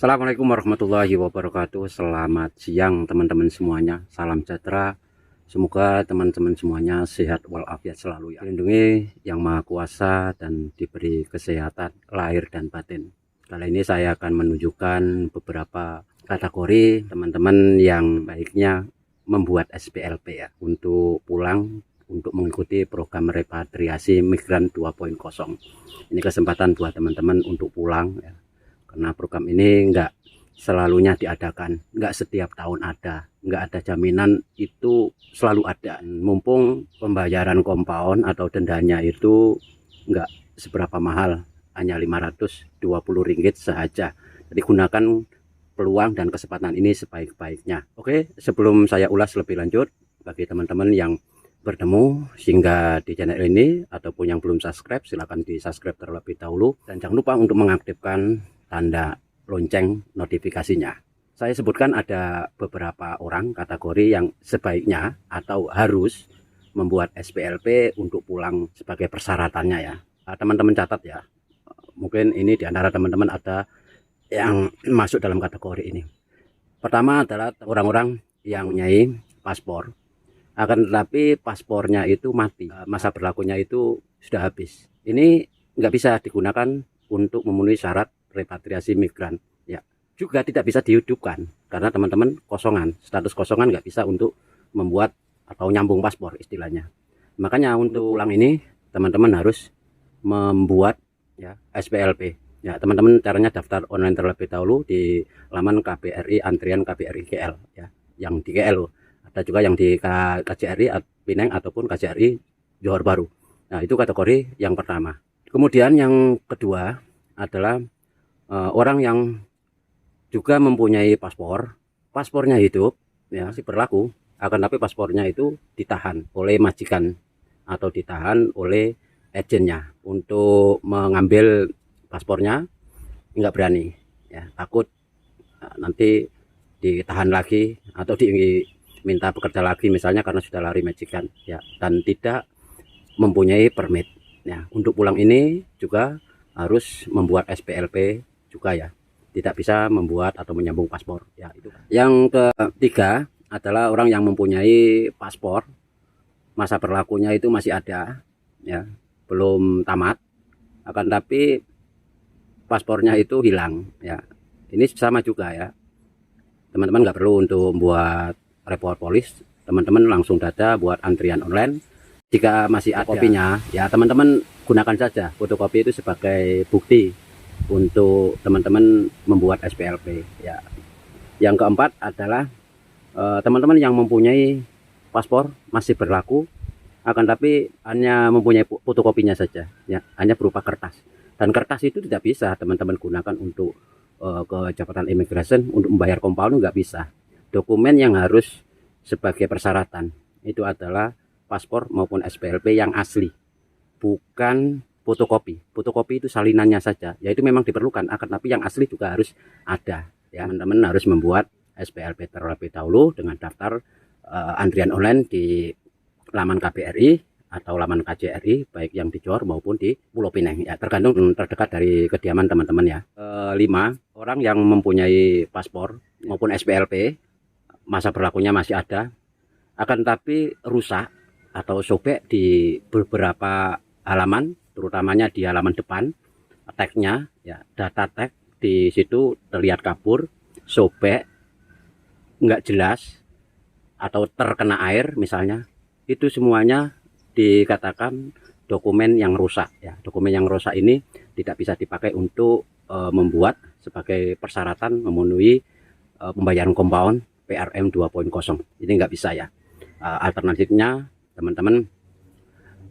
Assalamualaikum warahmatullahi wabarakatuh. Selamat siang teman-teman semuanya. Salam sejahtera. Semoga teman-teman semuanya sehat walafiat selalu ya. Dilindungi Yang Maha Kuasa dan diberi kesehatan lahir dan batin. Kali ini saya akan menunjukkan beberapa kategori teman-teman yang baiknya membuat SPLP ya untuk pulang untuk mengikuti program repatriasi migran 2.0. Ini kesempatan buat teman-teman untuk pulang ya. Karena program ini enggak selalunya diadakan, enggak setiap tahun ada, enggak ada jaminan itu selalu ada. Mumpung pembayaran kompaun atau dendanya itu enggak seberapa mahal, hanya Rp520 saja. Jadi gunakan peluang dan kesempatan ini sebaik-baiknya. Oke, sebelum saya ulas lebih lanjut, bagi teman-teman yang bertemu sehingga di channel ini ataupun yang belum subscribe, silahkan di subscribe terlebih dahulu dan jangan lupa untuk mengaktifkan tanda lonceng notifikasinya. Saya sebutkan ada beberapa orang kategori yang sebaiknya atau harus membuat SPLP untuk pulang sebagai persyaratannya ya. Teman-teman catat ya. Mungkin ini di antara teman-teman ada yang masuk dalam kategori ini. Pertama adalah orang-orang yang mempunyai paspor, akan tetapi paspornya itu mati, masa berlakunya itu sudah habis. Ini nggak bisa digunakan untuk memenuhi syarat repatriasi migran ya. Juga tidak bisa dihidupkan karena teman-teman kosongan, status kosongan nggak bisa untuk membuat atau nyambung paspor istilahnya. Makanya untuk pulang ini teman-teman harus membuat ya SPLP ya. Teman-teman caranya daftar online terlebih dahulu di laman KBRI antrian KBRI GL ya, yang di GL. Ada juga yang di KJRI Pineng ataupun KJRI Johor Bahru. Nah, itu kategori yang pertama. Kemudian yang kedua adalah orang yang juga mempunyai paspornya hidup ya, masih berlaku, akan tapi paspornya itu ditahan oleh majikan atau ditahan oleh agennya untuk mengambil paspornya. Nggak berani ya, takut nanti ditahan lagi atau diminta bekerja lagi misalnya karena sudah lari majikan ya, dan tidak mempunyai permit ya. Untuk pulang ini juga harus membuat SPLP juga ya, tidak bisa membuat atau menyambung paspor ya. Itu yang ketiga adalah orang yang mempunyai paspor, masa berlakunya itu masih ada ya, belum tamat, akan tapi paspornya itu hilang ya. Ini sama juga ya, teman-teman nggak perlu untuk membuat report polis, teman-teman langsung data buat antrian online. Jika masih ada kopinya ya, teman-teman gunakan saja fotokopi itu sebagai bukti untuk teman-teman membuat SPLP ya. Yang keempat adalah teman-teman yang mempunyai paspor masih berlaku, akan tapi hanya mempunyai fotokopinya saja ya, hanya berupa kertas, dan kertas itu tidak bisa teman-teman gunakan untuk ke Jabatan Imigrasi untuk membayar kompaun, nggak bisa. Dokumen yang harus sebagai persyaratan itu adalah paspor maupun SPLP yang asli, bukan fotokopi. Fotokopi itu salinannya saja, yaitu memang diperlukan, akan tapi yang asli juga harus ada ya. Teman-teman harus membuat SPLP terlebih dahulu dengan daftar antrian online di laman KBRI atau laman KJRI, baik yang di Johor maupun di Pulau Pineng ya, tergantung terdekat dari kediaman teman-teman ya. 5 orang yang mempunyai paspor maupun SPLP, masa berlakunya masih ada, akan tapi rusak atau sobek di beberapa halaman, terutamanya di halaman depan, tagnya ya, data tag di situ terlihat kabur, sobek, nggak jelas, atau terkena air misalnya, itu semuanya dikatakan dokumen yang rusak ya. Dokumen yang rusak ini tidak bisa dipakai untuk membuat sebagai persyaratan memenuhi pembayaran kompaun PRM 2.0. Ini nggak bisa ya. Alternatifnya teman-teman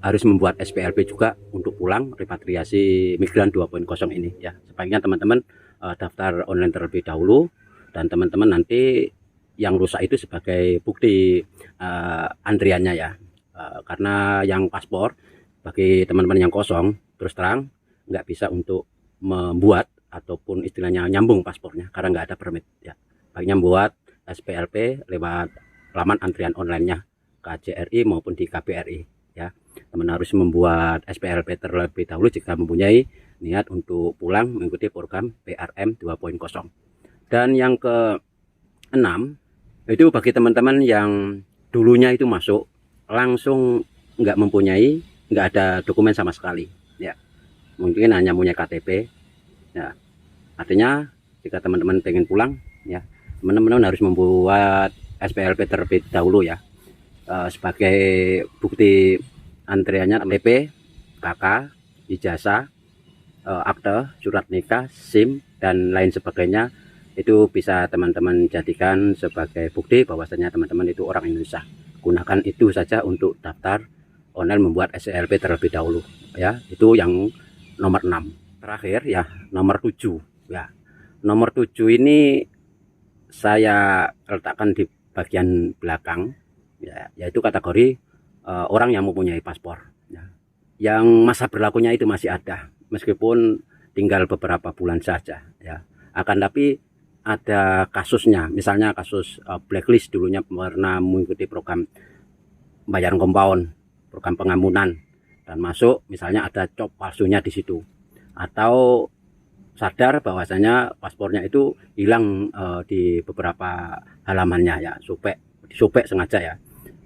harus membuat SPLP juga untuk pulang repatriasi migran 2.0 ini ya. Sebaiknya teman-teman daftar online terlebih dahulu, dan teman-teman nanti yang rusak itu sebagai bukti antriannya ya. Karena yang paspor bagi teman-teman yang kosong, terus terang nggak bisa untuk membuat ataupun istilahnya nyambung paspornya karena nggak ada permit ya. Baiknya membuat SPLP lewat laman antrian online-nya KJRI maupun di KBRI ya. Teman harus membuat SPLP terlebih dahulu jika mempunyai niat untuk pulang mengikuti program PRM 2.0. Dan yang keenam, itu bagi teman-teman yang dulunya itu masuk langsung nggak ada dokumen sama sekali ya, mungkin hanya punya KTP ya. Artinya jika teman-teman pengen pulang ya, teman-teman harus membuat SPLP terlebih dahulu ya, sebagai bukti antriannya KTP, KK, ijazah, akte, surat nikah, SIM dan lain sebagainya. Itu bisa teman-teman jadikan sebagai bukti bahwasanya teman-teman itu orang Indonesia. Gunakan itu saja untuk daftar online membuat SPLP terlebih dahulu ya. Itu yang nomor 6. Terakhir ya, nomor 7 ya. Nomor 7 ini saya letakkan di bagian belakang ya, yaitu kategori orang yang mempunyai paspor ya. Yang masa berlakunya itu masih ada meskipun tinggal beberapa bulan saja ya. Akan tapi ada kasusnya, misalnya kasus blacklist, dulunya pernah mengikuti program pembayaran compound, program pengampunan, dan masuk misalnya ada cop palsunya di situ, atau sadar bahwasanya paspornya itu hilang di beberapa halamannya ya, disopek sengaja ya.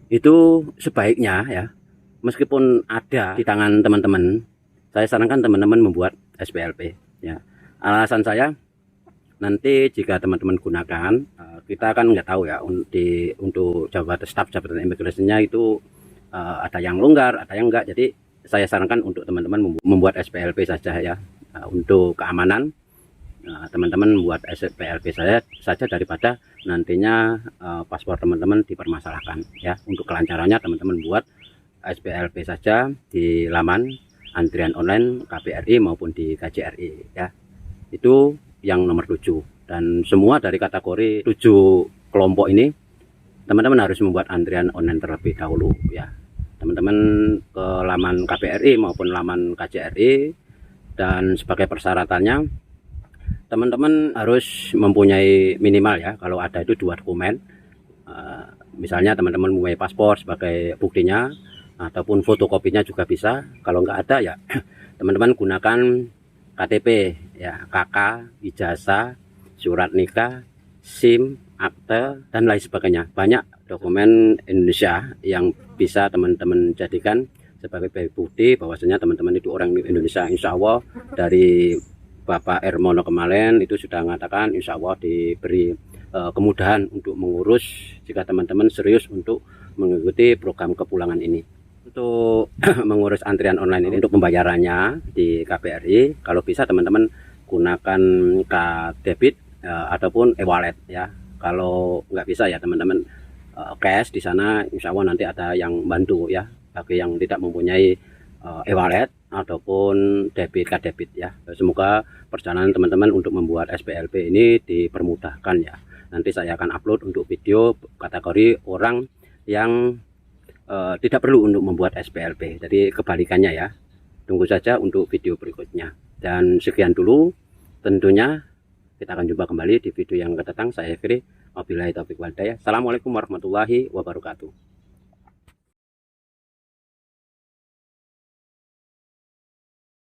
Itu sebaiknya ya, meskipun ada di tangan teman-teman, saya sarankan teman-teman membuat SPLP ya. Alasan saya, nanti jika teman-teman gunakan, kita kan nggak tahu ya untuk staf jabatan imigrasinya itu ada yang longgar, ada yang enggak. Jadi saya sarankan untuk teman-teman membuat SPLP saja ya, untuk keamanan. Teman-teman membuat SPLP saja daripada nantinya paspor teman-teman dipermasalahkan ya. Untuk kelancarannya teman-teman buat SPLP saja di laman antrian online KBRI maupun di KJRI ya. Itu yang nomor 7. Dan semua dari kategori 7 kelompok ini teman-teman harus membuat antrian online terlebih dahulu ya. Teman-teman ke laman KBRI maupun laman KJRI, dan sebagai persyaratannya teman-teman harus mempunyai minimal ya, kalau ada itu 2 dokumen. Misalnya teman-teman mempunyai paspor sebagai buktinya, ataupun fotokopinya juga bisa. Kalau nggak ada ya teman-teman gunakan KTP ya, KK, ijazah, surat nikah, SIM, akte dan lain sebagainya. Banyak dokumen Indonesia yang bisa teman-teman jadikan sebagai bukti bahwasanya teman-teman itu orang Indonesia. Insya Allah dari Bapak Ermono kemarin itu sudah mengatakan insya Allah diberi kemudahan untuk mengurus jika teman-teman serius untuk mengikuti program kepulangan ini. Untuk mengurus antrian online ini, untuk pembayarannya di KBRI, kalau bisa teman-teman gunakan debit ataupun e-wallet ya. Kalau nggak bisa ya teman-teman cash di sana, insya Allah nanti ada yang bantu ya, bagi yang tidak mempunyai e-wallet ataupun debit ya. Semoga perjalanan teman-teman untuk membuat SPLP ini dipermudahkan ya. Nanti saya akan upload untuk video kategori orang yang tidak perlu untuk membuat SPLP. Jadi kebalikannya ya. Tunggu saja untuk video berikutnya. Dan sekian dulu, tentunya kita akan jumpa kembali di video yang akan datang. Saya akhiri, wabillahi taufiq wal hidayah. Assalamualaikum warahmatullahi wabarakatuh.